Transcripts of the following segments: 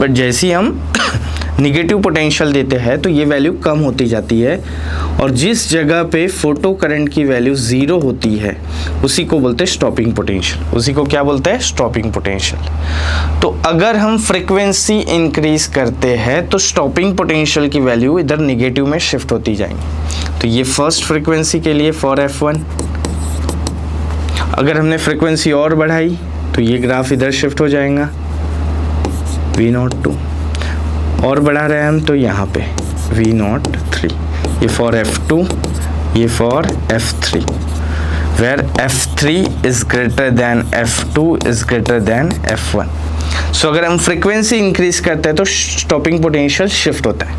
But जैसे ही हम negative potential देते हैं तो ये वैल्यू कम होती जाती है, और जिस जगह पे फोटो करंट की वैल्यू 0 होती है उसी को बोलते हैं स्टॉपिंग पोटेंशियल। उसी को क्या बोलते हैं? Stopping potential. तो अगर हम फ्रीक्वेंसी इंक्रीज करते हैं तो स्टॉपिंग पोटेंशियल की वैल्यू इधर निगेटिव में शिफ्ट होती जाएंगी। तो ये फर्स्ट फ्रीक्वेंसी के लिए फॉर F1। अगर हमने फ्रीक्वेंसी और बढ़ाई तो ये ग्राफ इधर शिफ्ट हो जाएगा V02, और बढ़ा रहे हैं हम तो यहाँ पे V03। ये फॉर F2, ये for F3, where F3 is greater than F2 is greater than F1। So अगर हम फ्रीक्वेंसी इंक्रीज करते हैं तो स्टॉपिंग पोटेंशियल शिफ्ट होता है,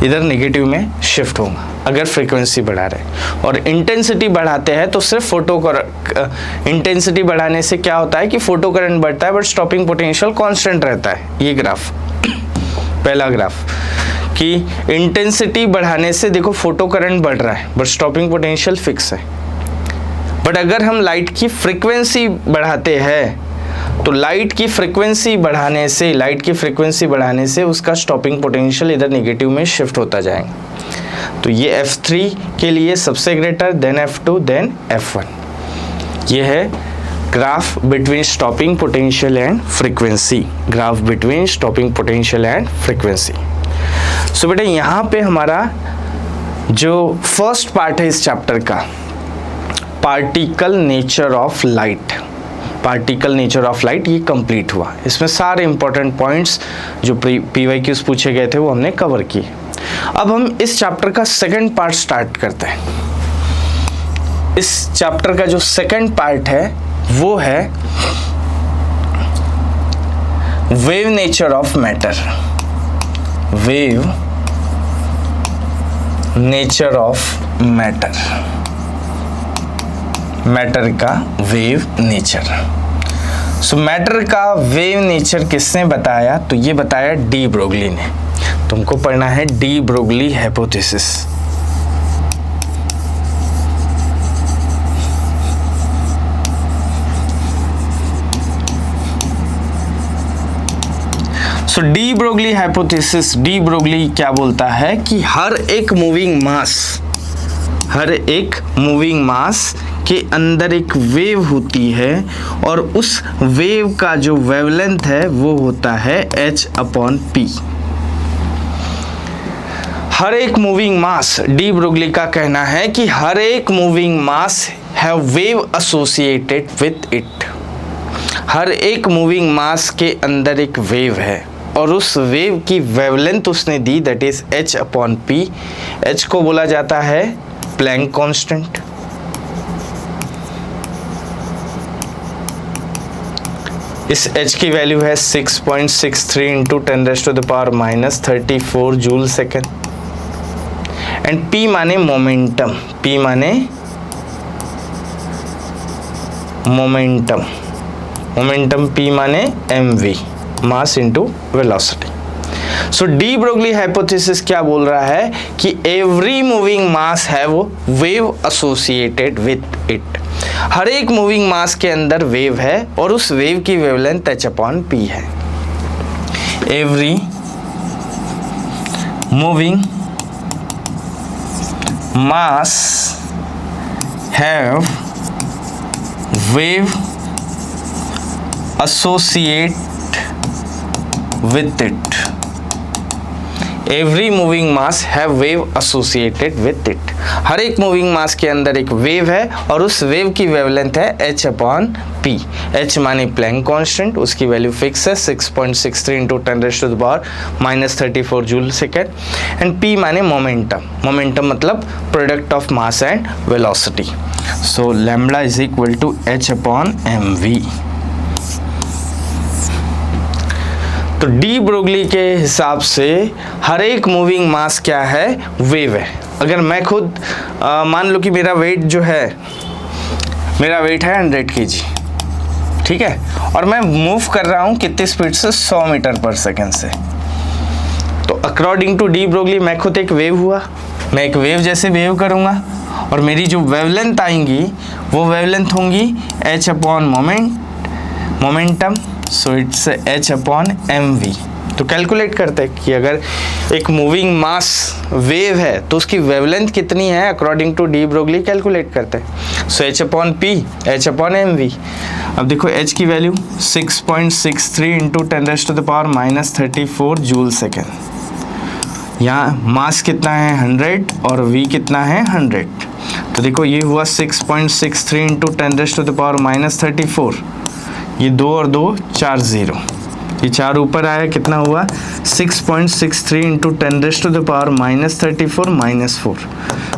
इधर नेगेटिव में शिफ्ट होगा अगर फ्रीक्वेंसी बढ़ा रहे हैं। और इंटेंसिटी बढ़ाते हैं तो सिर्फ इंटेंसिटी बढ़ाने से क्या होता है कि फोटो करंट बढ़ता है बट स्टॉपिंग पोटेंशियल कांस्टेंट रहता है। ये ग्राफ, पहला ग्राफ कि इंटेंसिटी बढ़ाने से देखो फोटो करंट बढ़ रहा है बट स्टॉपिंग पोटेंशियल फिक्स है। बट अगर हम लाइट की फ्रीक्वेंसी बढ़ाते हैं तो लाइट की फ्रीक्वेंसी बढ़ाने से उसका स्टॉपिंग पोटेंशियल इधर नेगेटिव में शिफ्ट होता जाएगा। तो ये F3 के लिए सबसे greater, than F2, then F1। ये है graph between stopping potential and frequency, graph between stopping potential and frequency. So बेटा यहाँ पे हमारा जो फर्स्ट पार्ट है इस चैप्टर का, पार्टिकल नेचर ऑफ लाइट, ये कंप्लीट हुआ। इसमें सारे इंपॉर्टेंट पॉइंट्स जो PYQs पूछे गए थे वो हमने कवर किए। अब हम इस चैप्टर का सेकंड पार्ट स्टार्ट करते हैं। इस चैप्टर का जो सेकंड पार्ट है वो है wave nature of matter, wave nature of matter, matter का वेव नेचर। सो मैटर का वेव नेचर किसने बताया? तो ये बताया डी ब्रोगली ने। तुमको पढ़ना है de Broglie hypothesis. So de Broglie hypothesis, de Broglie क्या बोलता है कि हर एक मूविंग मास के अंदर एक वेव होती है और उस वेव का जो वेवलेंथ है वो होता है h/p। हर एक मूविंग मास, डी ब्रोगली का कहना है कि हर एक moving mass have wave associated with it. हर एक मूविंग मास के अंदर एक वेव है और उस वेव की वेवलेंथ उसने दी, दैट इज h/p। h को बोला जाता है प्लैंक कांस्टेंट। इस h की वैल्यू है 6.63 into 10⁻⁻34 joule second. And p माने मोमेंटम, p माने मोमेंटम, p माने mv, mass into velocity. So de Broglie hypothesis क्या बोल रहा है कि every moving mass have wave associated with it. हर एक मूविंग मास के अंदर वेव है और उस वेव की वेवलेंथ h/p है। Every moving mass have wave associate with it। Every moving mass have wave associated with it. हर एक मूविंग मास के अंदर एक वेव है और उस वेव की वेवलेंथ है h/p। h माने प्लैंक कांस्टेंट, उसकी वैल्यू फिक्स है 6.63 into 10⁻⁻34 joule second. And p माने मोमेंटम मतलब product of mass and velocity. So lambda is equal to h/mv। तो डी ब्रोगली के हिसाब से हर एक मूविंग मास क्या है? वेव है। अगर मैं खुद मान लो कि मेरा वेट है 100 kg, ठीक है, और मैं मूव कर रहा हूँ कितनी स्पीड से? 100 मीटर पर सेकेंड से। तो अकॉर्डिंग टू डी ब्रोगली मैं खुद एक वेव हुआ, मैं एक वेव जैसे बिहेव करूँगा और मेरी जो वेवलेंथ आएंगी वो वेवलेंथ होंगी h/मोमेंटम सो इट्स h/mv। तो कैलकुलेट करते हैं कि अगर एक मूविंग मास वेव है तो उसकी वेवलेंथ कितनी है according to de Broglie calculate करते हैं। सो h/p h/mv। अब देखो h की वैल्यू 6.63 इंटू 10⁻⁻34 जूल सेकेंड। यहाँ मास कितना है 100 और v कितना है 100। तो देखो ये हुआ 6.63 इंटू 10⁻⁻34। ये 2 और 2 4 0, ये 4 ऊपर आया, कितना हुआ 6.63 इंटू 10⁻⁻34 -4।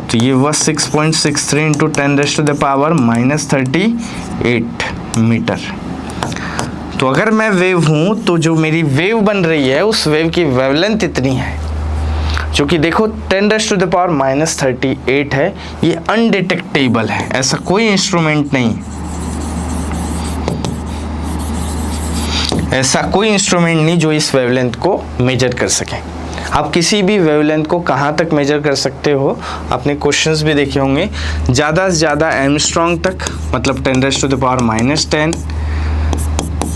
तो ये हुआ 6.63 इंटू 10⁻38 मीटर। तो अगर मैं वेव हूँ तो जो मेरी वेव बन रही है उस वेव की वेवलेंथ इतनी है, जो कि देखो 10⁻38 है। ये अनडिटेक्टेबल है, ऐसा कोई इंस्ट्रूमेंट नहीं, ऐसा कोई इंस्ट्रूमेंट नहीं जो इस वेवलेंथ को मेजर कर सके। आप किसी भी वेवलेंथ को कहाँ तक मेजर कर सकते हो, आपने क्वेश्चंस भी देखे होंगे, ज़्यादा से ज़्यादा एंगस्ट्रॉम तक, मतलब 10⁻⁻10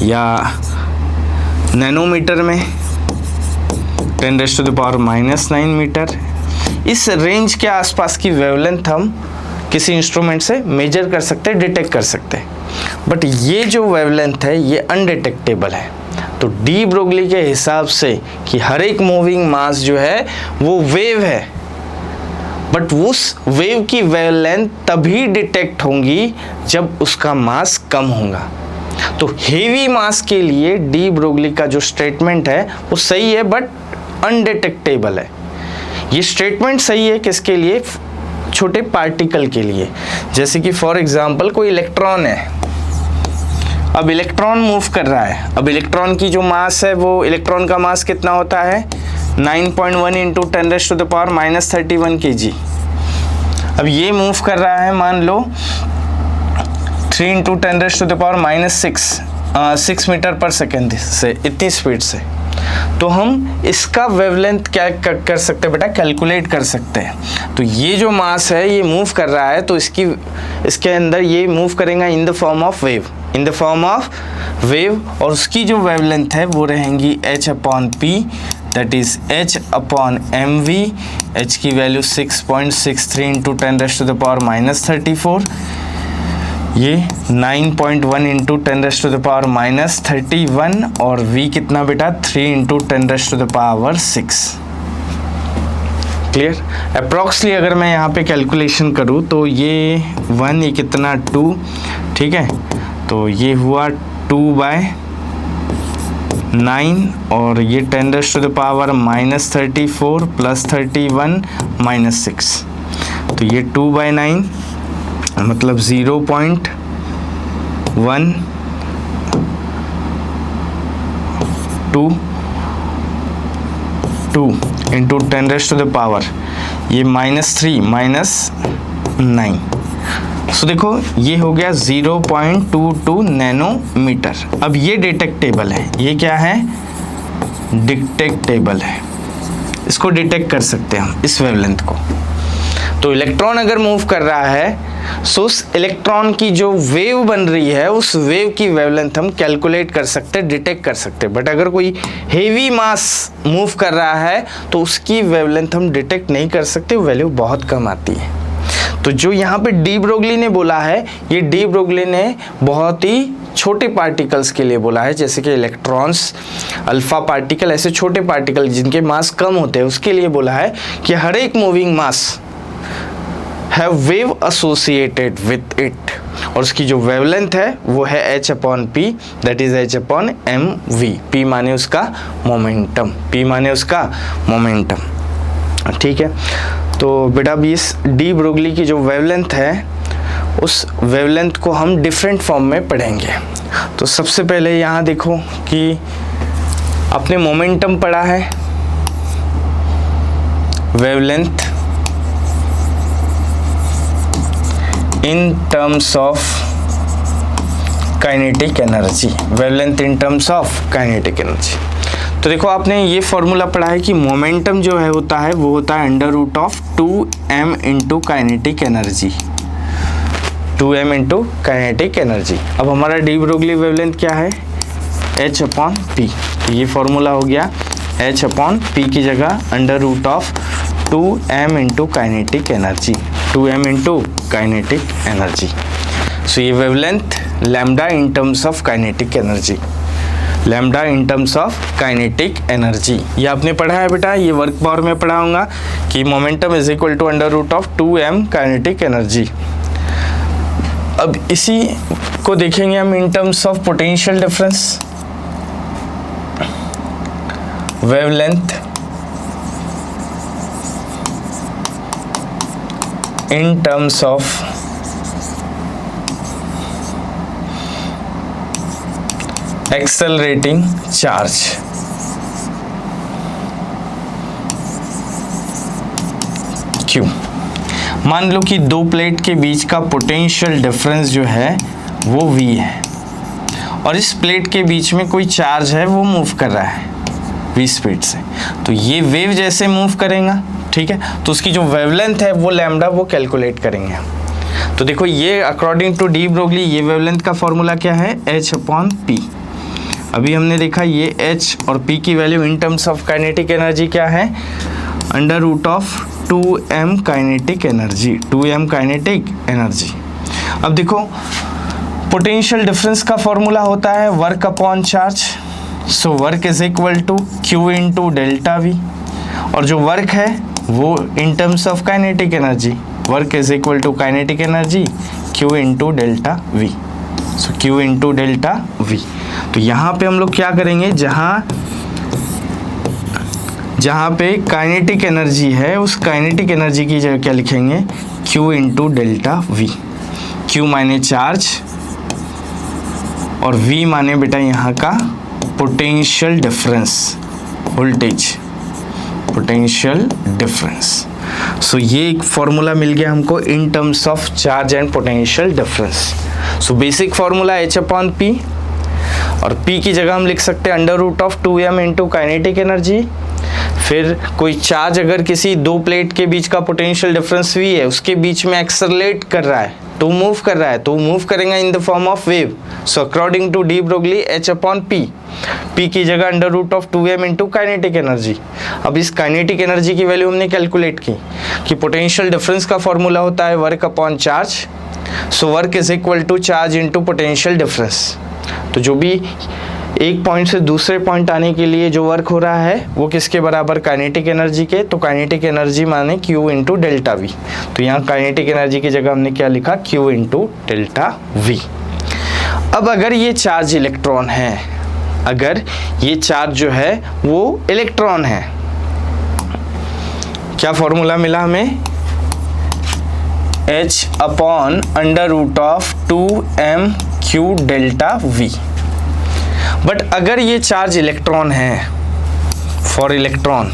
या नैनोमीटर में 10⁻⁻9 मीटर। इस रेंज के आसपास की वेवलेंथ हम किसी इंस्ट्रूमेंट से मेजर कर सकते हैं, डिटेक्ट कर सकते हैं। बट ये जो वेवलेंथ है ये अनडिटेक्टेबल है। तो डी ब्रोगली के हिसाब से कि हर एक मूविंग मास जो है वो वेव है, बट उस वेव की वेवलेंथ तभी डिटेक्ट होंगी जब उसका मास कम होगा। तो हेवी मास के लिए डी ब्रोगली का जो स्टेटमेंट है वो सही है बट अनडिटेक्टेबल है। ये स्टेटमेंट सही है किसके लिए, छोटे पार्टिकल के लिए। जैसे कि फॉर एग्जांपल कोई इलेक्ट्रॉन है, अब इलेक्ट्रॉन मूव कर रहा है। अब इलेक्ट्रॉन की जो मास है वो, इलेक्ट्रॉन का मास कितना होता है 9.1 इंटू 10⁻31 kg। अब ये मूव कर रहा है मान लो 3 इंटू 10⁻6 मीटर पर सेकेंड से, इतनी स्पीड से। तो हम इसका वेवलेंथ क्या कर सकते हैं बेटा, कैलकुलेट कर सकते हैं। तो ये जो मास है ये मूव कर रहा है, तो इसके अंदर ये मूव करेगा in the form of wave, in the form of wave, और उसकी जो वेवलेंथ है वो रहेंगी h/p, that is h/mv। h की वैल्यू 6.63 इंटू 10⁻⁻34, ये 9.1 इंटू 10⁻31, और v कितना बेटा 3 इंटू 10⁻6। क्लियर। अप्रॉक्सली अगर मैं यहाँ पे कैलकुलेशन करूँ तो ये 1, ये कितना 2, ठीक है। तो ये हुआ 2/9 और ये 10⁻34 प्लस 31 माइनस 6, तो ये 2/9 मतलब 0.1 2 इंटू 10⁻, ये -3 -9। सो देखो ये हो गया 0.22 नैनोमीटर। अब ये डिटेक्टेबल है, ये क्या है डिटेक्टेबल है, इसको डिटेक्ट कर सकते हैं हम इस वेवलेंथ को। तो इलेक्ट्रॉन अगर मूव कर रहा है सो उस इलेक्ट्रॉन की जो वेव बन रही है उस वेव की वेवलेंथ हम कैलकुलेट कर सकते हैं, डिटेक्ट कर सकते हैं। बट अगर कोई हेवी मास मूव कर रहा है तो उसकी वेवलेंथ हम डिटेक्ट नहीं कर सकते, वैल्यू बहुत कम आती है। तो जो यहाँ पे डी ब्रोगली ने बोला है, ये डी ब्रोगली ने बहुत ही छोटे पार्टिकल्स के लिए बोला है, जैसे कि इलेक्ट्रॉन्स, अल्फा पार्टिकल, ऐसे छोटे पार्टिकल जिनके मास कम होते हैं उसके लिए बोला है कि हर एक moving mass have wave associated with it, और उसकी जो वेवलेंथ है वो है h/p, that is h/mv। p माने उसका मोमेंटम, p माने उसका मोमेंटम, ठीक है। तो बेटा अभी इस डी ब्रोगली की जो वेवलेंथ है उस वेवलेंथ को हम डिफरेंट फॉर्म में पढ़ेंगे। तो सबसे पहले यहाँ देखो कि आपने मोमेंटम पढ़ा है, wavelength in terms of kinetic energy, wavelength in terms of kinetic energy. तो देखो आपने ये फॉर्मूला पढ़ा है कि मोमेंटम जो है होता है वो होता है √2m into kinetic energy, 2m into kinetic energy. अब हमारा डी ब्रोगली वेवलेंथ क्या है h अपॉन p। तो ये फॉर्मूला हो गया h अपॉन p की जगह under root of 2m into kinetic energy, 2m into kinetic energy. So ये wavelength lambda in terms of kinetic energy, lambda in terms of kinetic energy. ये आपने पढ़ा है बेटा, ये वर्क पावर में पढ़ाऊंगा कि momentum is equal to under root of 2m kinetic energy. अब इसी को देखेंगे हम in terms of potential difference. Wavelength in terms of accelerating charge. क्यों? मान लो कि दो प्लेट के बीच का पोटेंशियल डिफरेंस जो है वो v है और इस प्लेट के बीच में कोई चार्ज है वो मूव कर रहा है v स्पीड से, तो ये वेव जैसे मूव करेगा, ठीक है, तो उसकी जो वेवलेंथ है वो लैम्डा वो कैलकुलेट करेंगे। तो देखो ये अकॉर्डिंग टू डी ब्रोगली ये वेवलेंथ का फॉर्मूला क्या है, h अपॉन p। अभी हमने देखा ये h और p की value in terms of kinetic energy क्या है, under root of 2m kinetic energy, 2m kinetic energy. अब देखो पोटेंशियल डिफरेंस का फॉर्मूला होता है work upon charge. So work is equal to q into delta v, और जो वर्क है वो in terms of kinetic energy, work is equal to kinetic energy q into delta v. So q into delta v. तो यहाँ पे हम लोग क्या करेंगे, जहाँ पे काइनेटिक एनर्जी है उस काइनेटिक एनर्जी की जगह क्या लिखेंगे, q into delta V. q माने चार्ज और v माने बेटा यहाँ का potential difference, voltage, potential difference. So ये एक फॉर्मूला मिल गया हमको in terms of charge and potential difference. So basic formula h upon p, और p की जगह हम लिख सकते हैं under root of 2m into kinetic energy. फिर कोई चार्ज अगर किसी दो प्लेट के बीच का पोटेंशियल डिफरेंस v है, उसके बीच में एक्सेलरेट कर रहा है तो मूव कर रहा है, तो मूव करेगा in the form of wave. So according to de Broglie h upon p, p की जगह under root of 2m into kinetic energy. अब इस काइनेटिक एनर्जी की वैल्यू हमने कैलकुलेट की कि पोटेंशियल डिफरेंस का फॉर्मूला होता है work upon charge. So work is equal to charge into potential difference. तो जो भी एक पॉइंट से दूसरे पॉइंट आने के लिए जो वर्क हो रहा है वो किसके बराबर, काइनेटिक एनर्जी के। तो काइनेटिक एनर्जी माने q इंटू डेल्टा वी। तो यहाँ काइनेटिक एनर्जी की जगह हमने क्या लिखा, q इंटू डेल्टा वी। अब अगर ये चार्ज इलेक्ट्रॉन है, अगर ये चार्ज जो है वो इलेक्ट्रॉन है, क्या फॉर्मूला मिला हमें, h upon under root of 2m q delta v। But अगर ये चार्ज इलेक्ट्रॉन है, फॉर इलेक्ट्रॉन,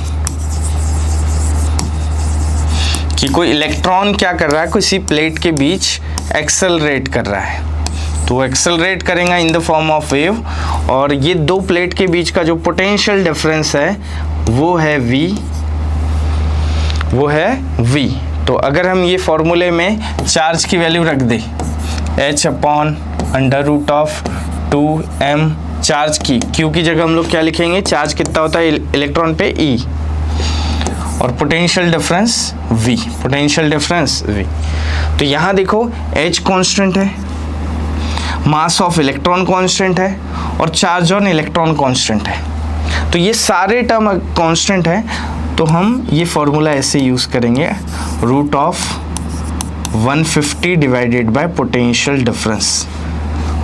कि कोई इलेक्ट्रॉन क्या कर रहा है, किसी प्लेट के बीच एक्सेलरेट कर रहा है, तो एक्सेलरेट करेगा in the form of wave, और ये दो प्लेट के बीच का जो पोटेंशियल डिफरेंस है वो है v, वो है v। तो अगर हम ये फॉर्मूले में चार्ज की वैल्यू रख दें, h upon under root of 2m, charge की q की जगह हम लोग क्या लिखेंगे, चार्ज कितना होता है इलेक्ट्रॉन पे e, और potential difference v, potential difference v। तो यहाँ देखो h कांस्टेंट है, मास ऑफ इलेक्ट्रॉन कांस्टेंट है, और चार्ज ऑन इलेक्ट्रॉन कांस्टेंट है। तो ये सारे टर्म कांस्टेंट है, तो हम ये फॉर्मूला ऐसे यूज़ करेंगे, root of 150 divided by potential difference,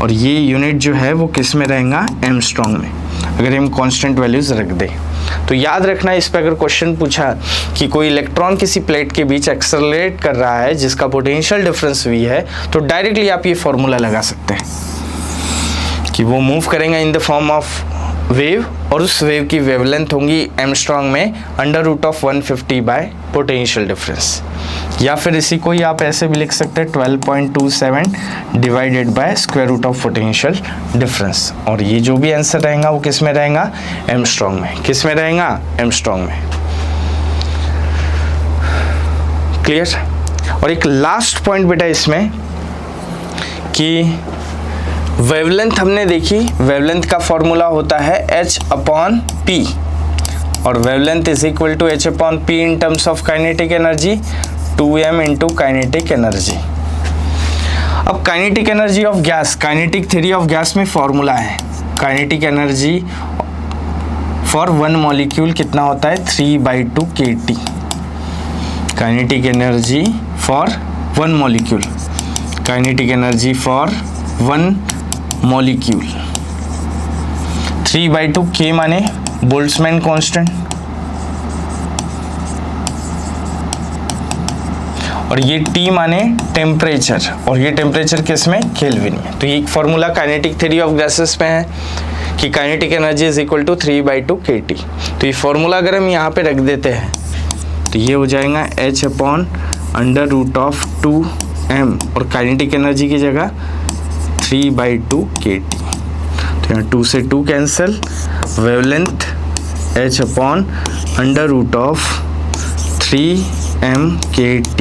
और ये यूनिट जो है वो किस में रहेगा, एमस्ट्रॉन्ग में, अगर हम कांस्टेंट वैल्यूज रख दें। तो याद रखना, इस पर अगर क्वेश्चन पूछा कि कोई इलेक्ट्रॉन किसी प्लेट के बीच एक्सेलरेट कर रहा है जिसका पोटेंशियल डिफरेंस v है, तो डायरेक्टली आप ये फॉर्मूला लगा सकते हैं कि वो मूव करेंगे in the form of wave, और उस वेव की वेवलेंथ होंगी एमस्ट्रॉन्ग में under root of 150 by potential difference. या फिर इसी को ही आप ऐसे भी लिख सकते हैं 12.27 divided by square root of potential difference, और ये जो भी आंसर रहेगा वो किस में रहेगा, एमस्ट्रॉन्ग में। किस में रहेगा, एमस्ट्रॉन्ग में। क्लियर। और एक लास्ट पॉइंट बेटा इसमें कि वेवलेंथ हमने देखी, वेवलेंथ का फॉर्मूला होता है h/p और wavelength is equal to h/p in terms of kinetic energy 2m into kinetic energy. अब kinetic energy of gas, kinetic theory of gas में फॉर्मूला है, kinetic energy for one molecule कितना होता है 3/2 kT। Kinetic energy for one molecule, kinetic energy for one molecule 3/2 K माने Boltzmann constant और ये T माने टेम्परेचर और ये टेम्परेचर किस में, केल्विन में। तो ये एक formula kinetic theory of gases में है कि kinetic energy is equal to 3/2 kT। तो ये फॉर्मूला अगर हम यहाँ पे रख देते हैं तो ये हो जाएगा h/√2m और काइनेटिक एनर्जी की जगह 3/2 kT। तो यहाँ 2 से 2 cancel, wavelength h/√3m kT,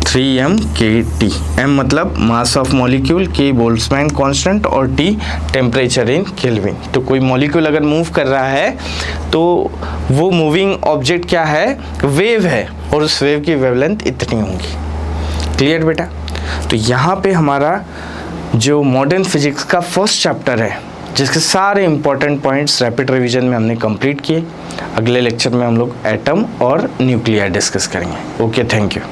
3m kT। m मतलब mass of molecule, k Boltzmann constant और T टेम्परेचर इन केल्विन। तो कोई मॉलिक्यूल अगर मूव कर रहा है तो वो मूविंग ऑब्जेक्ट क्या है, वेव है और उस वेव की वेवलेंथ इतनी होगी। क्लियर बेटा? तो यहाँ पे हमारा जो मॉडर्न फिजिक्स का फर्स्ट चैप्टर है जिसके सारे इंपॉर्टेंट पॉइंट्स रैपिड रिवीजन में हमने कंप्लीट किए। अगले लेक्चर में हम लोग एटम और न्यूक्लियर डिस्कस करेंगे। Okay, thank you.